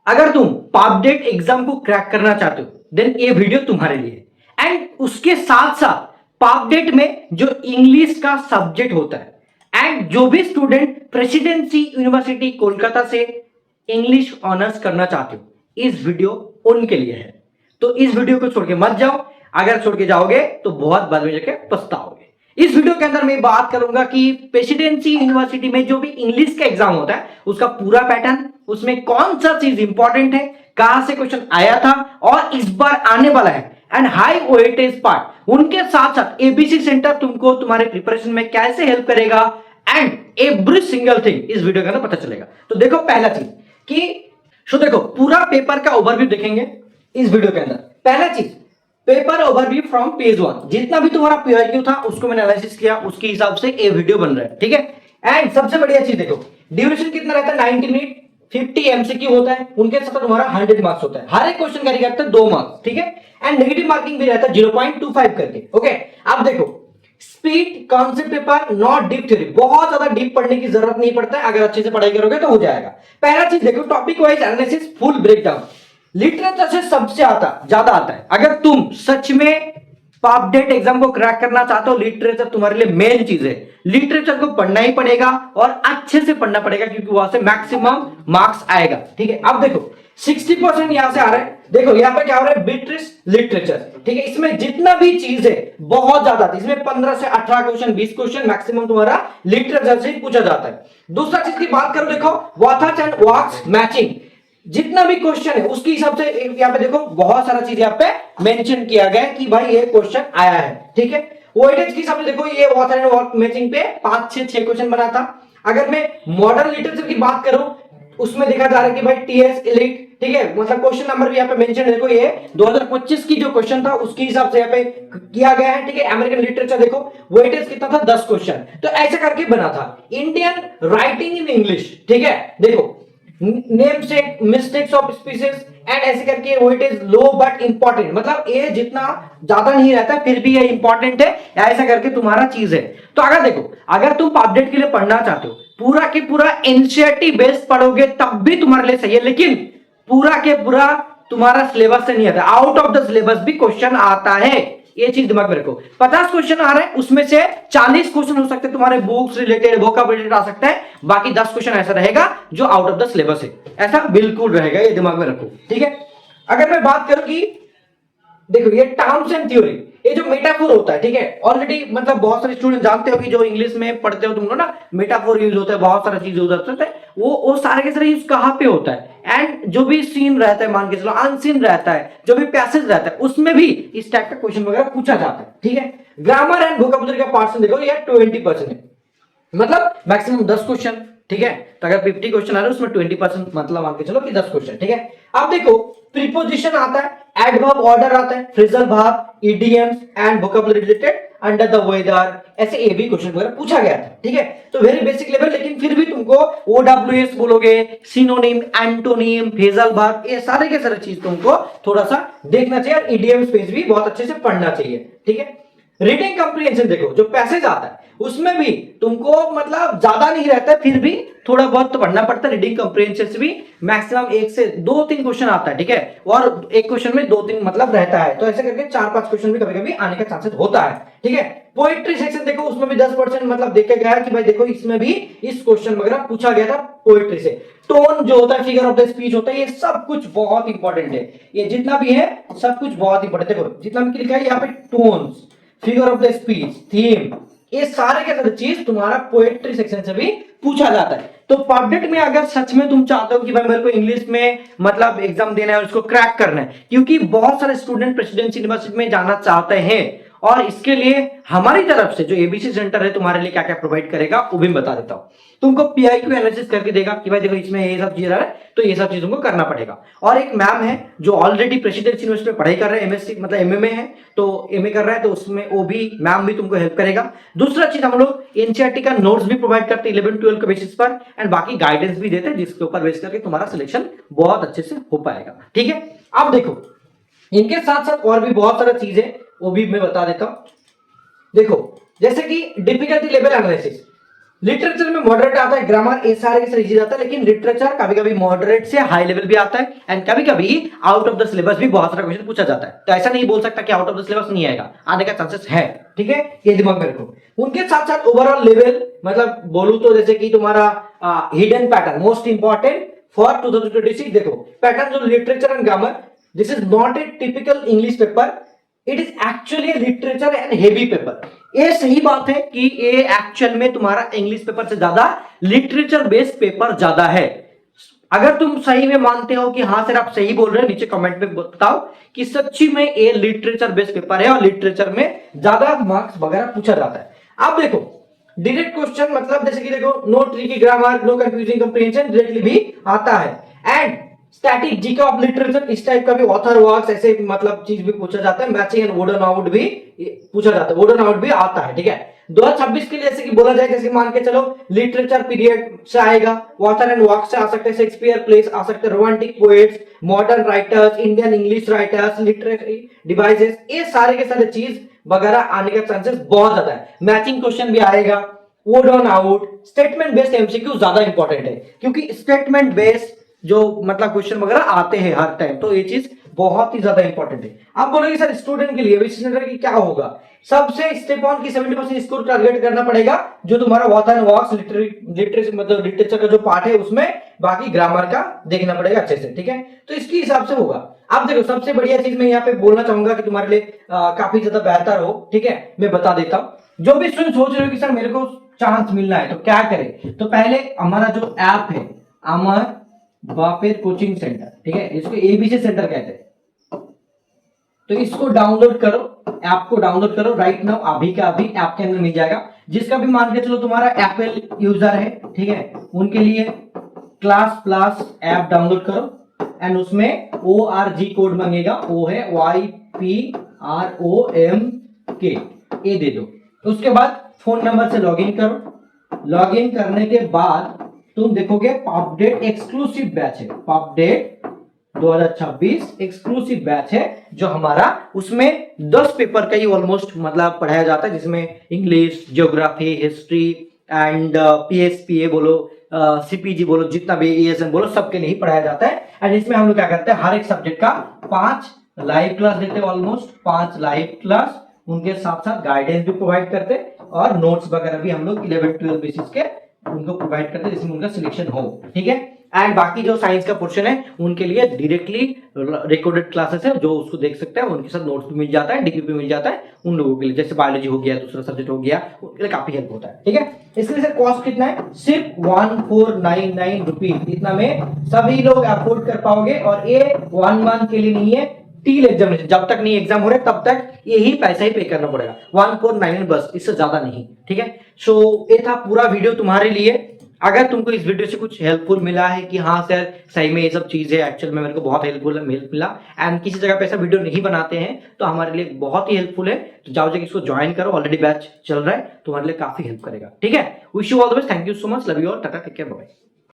अगर तुम पापडेट एग्जाम को क्रैक करना चाहते हो देन ये वीडियो तुम्हारे लिए। एंड उसके साथ साथ पापडेट में जो इंग्लिश का सब्जेक्ट होता है एंड जो भी स्टूडेंट प्रेसिडेंसी यूनिवर्सिटी कोलकाता से इंग्लिश ऑनर्स करना चाहते हो इस वीडियो उनके लिए है। तो इस वीडियो को छोड़ के मत जाओ, अगर छोड़ के जाओगे तो बहुत बाद में जाके पछताओगे। इस वीडियो के अंदर मैं बात करूंगा कि प्रेसिडेंसी यूनिवर्सिटी में जो भी इंग्लिश का एग्जाम होता है उसका पूरा पैटर्न, उसमें कौन सा चीज इंपॉर्टेंट है, कहां से क्वेश्चन आया था और इस बार आने वाला है, एंड हाई वेटेज पार्ट। उनके साथ साथ एबीसी सेंटर तुमको तुम्हारे प्रिपरेशन में कैसे हेल्प करेगा एंड एवरी सिंगल थिंग इस वीडियो के अंदर पता चलेगा। तो देखो पहला चीज कि देखो पूरा पेपर का ओवरव्यू देखेंगे इस वीडियो के अंदर। पहला चीज पेपर ओवरव्यू फ्रॉम पेज 1, जितना भी तुम्हारा पीआईक्यू था उसको मैंने एनालिसिस किया, उसके हिसाब से ये वीडियो बन रहा है, ठीक है। एंड सबसे बढ़िया चीज देखो ड्यूरेशन कितना रहता है 90 मिनट, 50 एमसीक्यू होता है, उनके साथ तुम्हारा 100 मार्क्स होता है, हर एक क्वेश्चन कैरी करते हैं 2 मार्क्स, ठीक है। एंड नेगेटिव मार्किंग भी रहता है 0.25 करके, ओके। अब देखो speed concept paper, not deep theory, बहुत ज्यादा डीप पढ़ने की जरूरत नहीं पड़ता है, अगर अच्छे से पढ़ाई करोगे तो हो जाएगा। पहला चीज देखो topic wise analysis, full breakdown, literature से सबसे ज्यादा आता है। अगर तुम सच में पापडेट एग्जाम को क्रैक करना चाहते हो लिटरेचर तुम्हारे लिए मेन चीज है। लिटरेचर को पढ़ना ही पड़ेगा और अच्छे से पढ़ना पड़ेगा क्योंकि वहां से मैक्सिमम मार्क्स आएगा, ठीक है। अब देखो 60% यहां से आ रहा है, देखो यहां पे क्या हो रहा है ब्रिटिश लिटरेचर, ठीक है। इसमें जितना भी चीज है बहुत ज्यादा, इसमें 15 से 18 क्वेश्चन 20 क्वेश्चन मैक्सिमम तुम्हारा लिटरेचर से पूछा जाता है। दूसरा चीज की बात करो, देखो वाथर्स एंड वर्क्स मैचिंग, जितना भी क्वेश्चन है उसके हिसाब से यहाँ पे देखो बहुत सारा चीज यहाँ पे मेंशन किया गया है कि भाई ये क्वेश्चन आया है, ठीक है। वेटेज के हिसाब से देखो ये ऑथर एंड वर्क मैचिंग पे 5 से 6 क्वेश्चन बना था। अगर मैं मॉडर्न लिटरेचर की बात करूं उसमें देखा जा रहा है कि भाई टीएस एलिट, ठीक है, मतलब क्वेश्चन नंबर भी यहाँ पे मेंशन है, देखो ये 2025 की जो क्वेश्चन था उसके हिसाब से यहाँ पे किया गया है, ठीक है। अमेरिकन लिटरेचर देखो वेटेज कितना था 10 क्वेश्चन, तो ऐसे करके बना था। इंडियन राइटिंग इन इंग्लिश, ठीक है, देखो नेम से मिस्टेक्स ऑफ स्पीसीज एंड ऐसे करके वेटेज लो बट इंपॉर्टेंट, मतलब ये जितना ज्यादा नहीं रहता फिर भी ये इंपॉर्टेंट है, ऐसा करके तुम्हारा चीज है। तो अगर देखो अगर तुम अपडेट के लिए पढ़ना चाहते हो पूरा के पूरा एनसीईआरटी बेस्ड पढ़ोगे तब भी तुम्हारे लिए सही है, लेकिन पूरा के पूरा तुम्हारा सिलेबस से नहीं आता, आउट ऑफ द सिलेबस भी क्वेश्चन आता है, ये चीज दिमाग में रखो। 50 क्वेश्चन आ रहे हैं उसमें से 40 क्वेश्चन हो सकते हैं तुम्हारे बुक्स रिलेटेड, वोकैबुलरी आ सकता है, बाकी 10 क्वेश्चन ऐसा रहेगा जो आउट ऑफ द सिलेबस है, ऐसा बिल्कुल रहेगा, ये दिमाग में रखो, ठीक है। अगर मैं बात करूं कि देखो ये टर्म्स एंड थ्योरी, ये जो मेटाफोर होता है, ठीक है, ऑलरेडी मतलब बहुत सारे स्टूडेंट जानते हो कि जो इंग्लिश में पढ़ते हो तुम लोग ना, मेटाफोर यूज होता है, बहुत सारा चीज यूज होता है, वो सारे के सारे यूज कहां पे होता है, एंड जो भी सीन रहता है मान के चलो अनसीन रहता है, जो भी पैसेज रहता है उसमें भी इस टाइप का क्वेश्चन वगैरह पूछा जाता है, ठीक है। ग्रामर एंड वोकैबुलरी का पार्ट देखो ये 20% है, मतलब मैक्सिमम 10 क्वेश्चन, ठीक है। तो अगर 50 क्वेश्चन आ रहे हैं उसमें 20% मतलब मान के चलो कि 10 क्वेश्चन, ठीक है। अब देखो प्रीपोजिशन आता है, एडवर्ब ऑर्डर आता है, phrasal verb, idioms and vocabulary related, under the weather, ऐसे ए भी क्वेश्चन वगैरह पूछा गया था, ठीक है। तो वेरी बेसिक लेवल, लेकिन फिर भी तुमको ओडब्ल्यूएस बोलोगे, सिनोनिम, एंटोनिम, फ्रेजल वर्ब, ये सारे के सारे चीज तुमको थोड़ा सा देखना चाहिए और इडियम्स पेज भी बहुत अच्छे से पढ़ना चाहिए, ठीक है। रीडिंग कंप्रीहेंशन देखो जो पैसेज आता है उसमें भी तुमको मतलब ज्यादा नहीं रहता है, फिर भी थोड़ा बहुत तो पढ़ना पड़ता है। रीडिंग कंप्रीहेंशन से भी मैक्सिमम 1 से 2-3 क्वेश्चन आता है, ठीक है, और एक क्वेश्चन में 2-3 मतलब रहता है, तो ऐसे करके 4-5 क्वेश्चन भी कभी कभी आने का चांसेस होता है, ठीक है। पोएट्री सेक्शन देखो उसमें भी 10% मतलब देखा गया है कि भाई देखो इसमें भी इस क्वेश्चन वगैरह पूछा गया था पोएट्री से। टोन जो होता है, फिगर ऑफ द स्पीच होता है, ये सब कुछ बहुत इंपॉर्टेंट है, ये जितना भी है सब कुछ बहुत इंपॉर्टेंट। देखो जितना भी लिखा है यहाँ पे tones, figure of the speech, theme, ये सारे के सारे चीज तुम्हारा पोएट्री सेक्शन से भी पूछा जाता है। तो पब्लिक में अगर सच में तुम चाहते हो कि भाई मेरे को इंग्लिश में मतलब एग्जाम देना है, उसको क्रैक करना है, क्योंकि बहुत सारे स्टूडेंट प्रेसिडेंसी यूनिवर्सिटी में जाना चाहते हैं और इसके लिए हमारी तरफ से जो एबीसी सेंटर है तुम्हारे लिए क्या क्या प्रोवाइड करेगा वो भी बता देता हूं। तुमको पीआईक्यू एनालिसिस करके देगा कि भाई देखो इसमें ये सब चीज रहा है तो ये सब चीज तुमको करना पड़ेगा। और एक मैम है जो ऑलरेडी प्रेसिडेंसी यूनिवर्सिटी में पढ़ाई कर रहे हैं, एमएससी मतलब एमए है, तो एमए कर रहा है, तो उसमें वो भी मैम भी तुमको हेल्प करेगा। दूसरा चीज हम लोग एनसीईआरटी का नोट्स भी प्रोवाइड करते हैं 11-12 के बेसिस पर, एंड बाकी गाइडेंस भी देते हैं जिसके ऊपर बेस करके तुम्हारा सिलेक्शन बहुत अच्छे से हो पाएगा, ठीक है। अब देखो इनके साथ साथ और भी बहुत सारा चीज है वो भी मैं बता देता हूं। देखो जैसे कि डिफिकल्टी लेवल एनालिसिस, लिटरेचर में मॉडरेट आता है, ग्रामर ये सारे के सारे इजी आता है, लेकिन लिटरेचर कभी कभी मॉडरेट से हाई लेवल भी आता है एंड कभी कभी आउट ऑफ द सिलेबस भी बहुत सारा क्वेश्चन पूछा जाता है। तो ऐसा नहीं बोल सकता कि आउट ऑफ द सिलेबस नहीं आएगा, आने का चांसेस है, ठीक है, ये दिमाग में रखो। उनके साथ साथ ओवरऑल लेवल मतलब बोलूं तो जैसे कि तुम्हारा hidden pattern most important for 2026, देखो पैटर्न जो literature and grammar, this is not a typical English paper, it is actually literature and heavy paper. ये सही बात है कि ये एक्चुअल में तुम्हारा इंग्लिश पेपर से ज्यादा लिटरेचर बेस्ड पेपर ज्यादा है। अगर तुम सही में मानते हो कि हाँ सर आप सही बोल रहे हो, नीचे कमेंट में बताओ कि सच्ची में ये लिटरेचर बेस्ड पेपर है और लिटरेचर में ज्यादा मार्क्स वगैरह पूछा जाता है। अब देखो डायरेक्ट क्वेश्चन मतलब जैसे कि देखो no tricky grammar, no confusing comprehension directly भी आता है and static GK of literature इस टाइप का भी ऑथर वर्क्स ऐसे मतलब चीज भी पूछा जाता है, मैचिंग एंड वर्ड आउट भी पूछा जाता है, वर्ड आउट भी आता है, ठीक है। 2026 के लिए जैसे कि बोला जाए, जैसे मान के चलो लिटरेचर पीरियड से आएगा, ऑथर एंड वर्क से आ सकते हैं, शेक्सपियर प्लेस आ सकते हैं, romantic poets, modern writers, Indian English writers, literary devices, ये सारे के सारे चीज वगैरह आने का चांसेस बहुत ज्यादा है। मैचिंग क्वेश्चन भी आएगा, word on out, statement based MCQ ज्यादा इंपॉर्टेंट है क्योंकि स्टेटमेंट बेस्ड जो मतलब क्वेश्चन वगैरह आते हैं हर टाइम, तो ये चीज बहुत ही ज्यादा इंपॉर्टेंट है। आप बोलोगे सर स्टूडेंट के लिए विशेषज्ञ की क्या होगा, सबसे स्टेप ऑन की 70% स्कोर टारगेट करना पड़ेगा, जो तुम्हारा ऑथर एंड वर्क्स लिटरेचर मतलब लिटरेचर का जो पार्ट है उसमें, बाकी ग्रामर का देखना पड़ेगा अच्छे से, ठीक है। तो इसके हिसाब से होगा। आप देखो सबसे बढ़िया चीज मैं यहाँ पे बोलना चाहूंगा कि तुम्हारे लिए काफी ज्यादा बेहतर हो, ठीक है, मैं बता देता हूँ। जो भी स्टूडेंट सोच रहे हो कि सर मेरे को चांस मिलना है तो क्या करें, तो पहले हमारा जो ऐप है अमर बापेर कोचिंग सेंटर, ठीक है, इसको एबीसी सेंटर कहते हैं, तो इसको डाउनलोड करो, ऐप को डाउनलोड करो राइट नाउ, अभी का अभी ऐप के अंदर मिल जाएगा। जिसका भी मान के चलो तुम्हारा एप्पल यूजर है, ठीक है, उनके लिए क्लास प्लस ऐप डाउनलोड करो एंड उसमें ORG कोड मांगेगा, ओ है YPROMK, ये दे दो। उसके बाद फोन नंबर से लॉगिन करो, लॉगिन करने के बाद तुम देखोगे पॉपडेट एक्सक्लूसिव बैच है, पॉपडेट 2026 एक्सक्लूसिव बैच है जो हमारा, उसमें 10 पेपर का ही ऑलमोस्ट मतलब पढ़ाया जाता है, जिसमें English, geography, history and PSPA बोलो, CPG बोलो, जितना भी ESN बोलो, सबके लिए ही पढ़ाया जाता है। एंड इसमें हम लोग क्या करते हैं, हर एक सब्जेक्ट का 5 लाइव क्लास देते हैं, ऑलमोस्ट 5 लाइव क्लास, उनके साथ साथ गाइडेंस भी प्रोवाइड करते हैं और नोट्स वगैरह भी हम लोग 11-12 बेसिस के उनको प्रोवाइड करते हैं जिसमें उनका सिलेक्शन हो, ठीक है। एंड बाकी जो साइंस का पोर्शन है उनके लिए डायरेक्टली रिकॉर्डेड क्लासेस है जो उसको देख सकते हैं, उनके साथ नोट्स भी मिल जाता है, DPP मिल जाता है उन लोगों के लिए, जैसे बायोलॉजी हो गया, दूसरा सब्जेक्ट हो गया, उनके लिए काफी हेल्प होता है, ठीक है। इसके लिए कॉस्ट कितना है, सिर्फ 1499 रुपीज, इतना में सभी लोग अफोर्ड कर पाओगे। और ये 1 मंथ के लिए नहीं है, टील एग्जामिनेशन जब तक नहीं एग्जाम हो रहे तब तक यही पैसा ही पे करना पड़ेगा, 1499 बस, इससे ज्यादा नहीं, ठीक है। सो ये था पूरा वीडियो तुम्हारे लिए। अगर तुमको इस वीडियो से कुछ हेल्पफुल मिला है कि हाँ सर सही में ये सब चीजें एक्चुअल में मेरे को बहुत हेल्पफुल मिला एंड किसी जगह पे ऐसा वीडियो नहीं बनाते हैं तो हमारे लिए बहुत ही हेल्पफुल है, तो जाओ जाके इसको ज्वाइन करो, ऑलरेडी बैच चल रहा है, तुम्हारे लिए काफी हेल्प करेगा, ठीक है। Wish you all the best, thank you so much, love you all, tata, take care, bye.